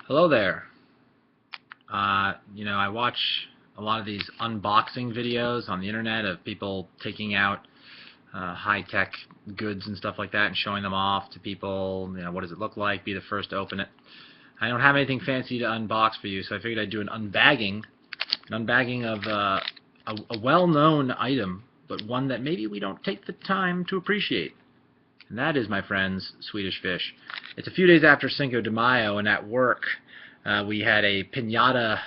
Hello there. I watch a lot of these unboxing videos on the internet of people taking out high-tech goods and stuff like that and showing them off to people. What does it look like? Be the first to open it. I don't have anything fancy to unbox for you, so I figured I'd do an unbagging of a well-known item, but one that maybe we don't take the time to appreciate. And that is, my friends, Swedish fish. It's a few days after Cinco de Mayo, and at work we had a piñata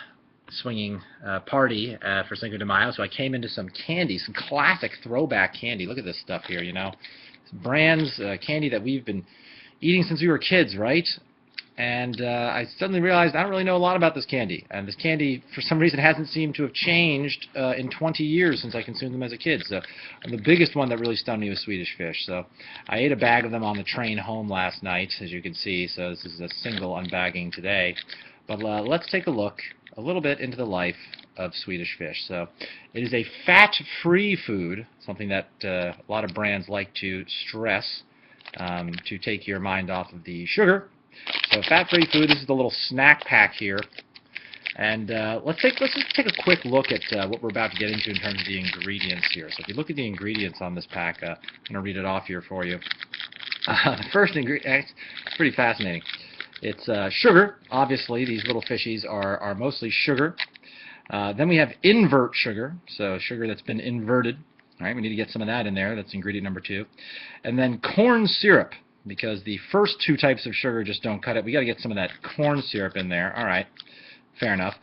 swinging party for Cinco de Mayo, so I came into some candy, some classic throwback candy. Look at this stuff here, Brands, candy that we've been eating since we were kids, right? And I suddenly realized I don't really know a lot about this candy. And this candy, for some reason, hasn't seemed to have changed in 20 years since I consumed them as a kid. So the biggest one that really stunned me was Swedish fish. So I ate a bag of them on the train home last night, as you can see. So this is a single unbagging today. But let's take a look a little bit into the life of Swedish fish. So it is a fat-free food, something that a lot of brands like to stress to take your mind off of the sugar. So fat-free food. This is the little snack pack here, and let's just take a quick look at what we're about to get into in terms of the ingredients here. So if you look at the ingredients on this pack, I'm going to read it off here for you. The first ingredient, it's pretty fascinating. It's sugar. Obviously, these little fishies are mostly sugar. Then we have invert sugar, so sugar that's been inverted. All right, we need to get some of that in there. That's ingredient number 2. And then corn syrup, because the first 2 types of sugar just don't cut it. We got to get some of that corn syrup in there. All right, fair enough.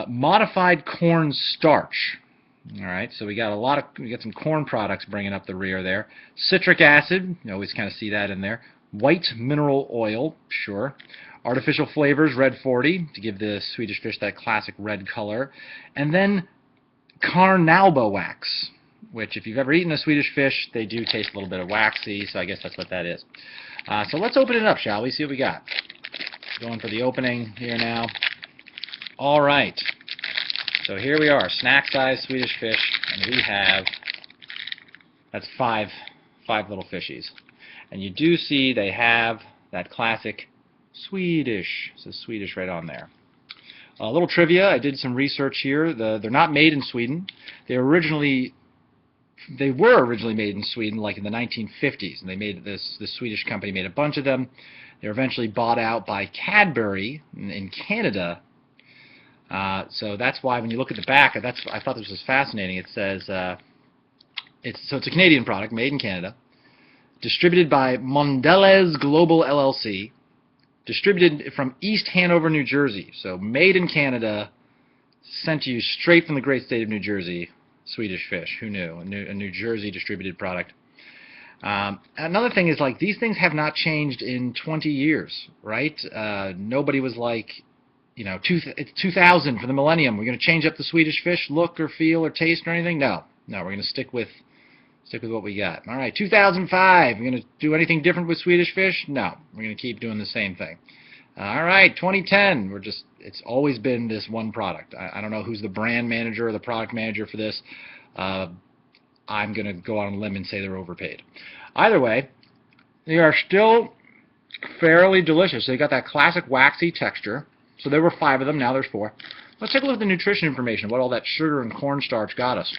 Modified corn starch. All right, so we got some corn products bringing up the rear there. Citric acid, you always kind of see that in there. White mineral oil, sure. Artificial flavors, red 40, to give the Swedish fish that classic red color. And then carnauba wax, which if you've ever eaten a Swedish fish, they do taste a little bit of waxy, so I guess that's what that is. So let's open it up, shall we? See what we got. Going for the opening here now. All right. So here we are, snack-sized Swedish fish, and we have, that's five little fishies. And you do see they have that classic Swedish. It says Swedish right on there. A little trivia, I did some research here. They're not made in Sweden. They were originally made in Sweden, like in the 1950s, and they made this Swedish company made a bunch of them. They were eventually bought out by Cadbury in Canada. So that's why when you look at the back, I thought this was fascinating. It says it's a Canadian product made in Canada, distributed by Mondelez Global LLC, distributed from East Hanover, New Jersey. So made in Canada, sent to you straight from the great state of New Jersey. Swedish fish, who knew? A New Jersey distributed product. Another thing is, like, these things have not changed in 20 years, right? Nobody was like, it's 2000 for the millennium. We're going to change up the Swedish fish look or feel or taste or anything? No, we're going to stick with what we got. All right, 2005. We're going to do anything different with Swedish fish? No, we're going to keep doing the same thing. All right, 2010, it's always been this one product. I don't know who's the brand manager or the product manager for this. I'm going to go on a limb and say they're overpaid. Either way, they are still fairly delicious. They got that classic waxy texture. So there were 5 of them, now there's 4. Let's take a look at the nutrition information, what all that sugar and cornstarch got us.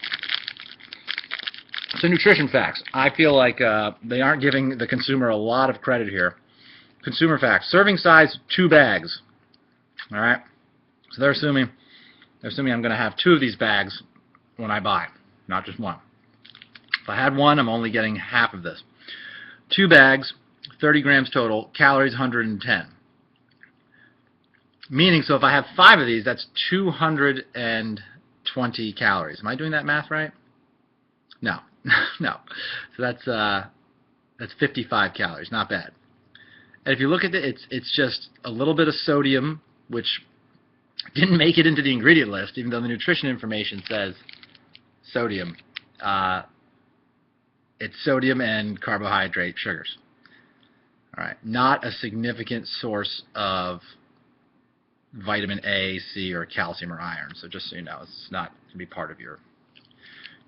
So nutrition facts. I feel like they aren't giving the consumer a lot of credit here. Consumer facts. Serving size, 2 bags. All right. So they're assuming I'm going to have 2 of these bags when I buy, not just 1. If I had 1, I'm only getting half of this. 2 bags, 30 grams total, calories 110. Meaning, so if I have 5 of these, that's 220 calories. Am I doing that math right? No, no. So that's 55 calories. Not bad. And if you look at it, it's just a little bit of sodium, which didn't make it into the ingredient list, even though the nutrition information says sodium. It's sodium and carbohydrate sugars. All right, not a significant source of vitamin A, C, or calcium or iron. So just so you know, it's not going to be part of your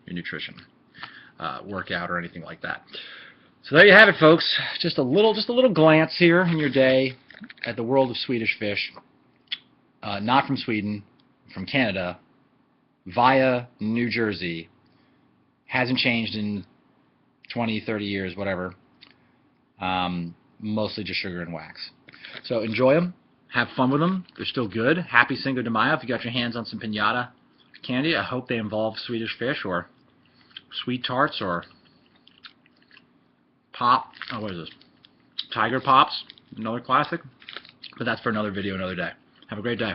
nutrition workout or anything like that. So there you have it, folks. Just a little glance here in your day at the world of Swedish fish. not from Sweden, from Canada, via New Jersey. Hasn't changed in 20, 30 years, whatever. Mostly just sugar and wax. So enjoy them. Have fun with them. They're still good. Happy Cinco de Mayo if you got your hands on some piñata candy. I hope they involve Swedish Fish or Sweet Tarts or Pop. Oh, what is this? Tiger Pops. Another classic. But that's for another video another day. Have a great day.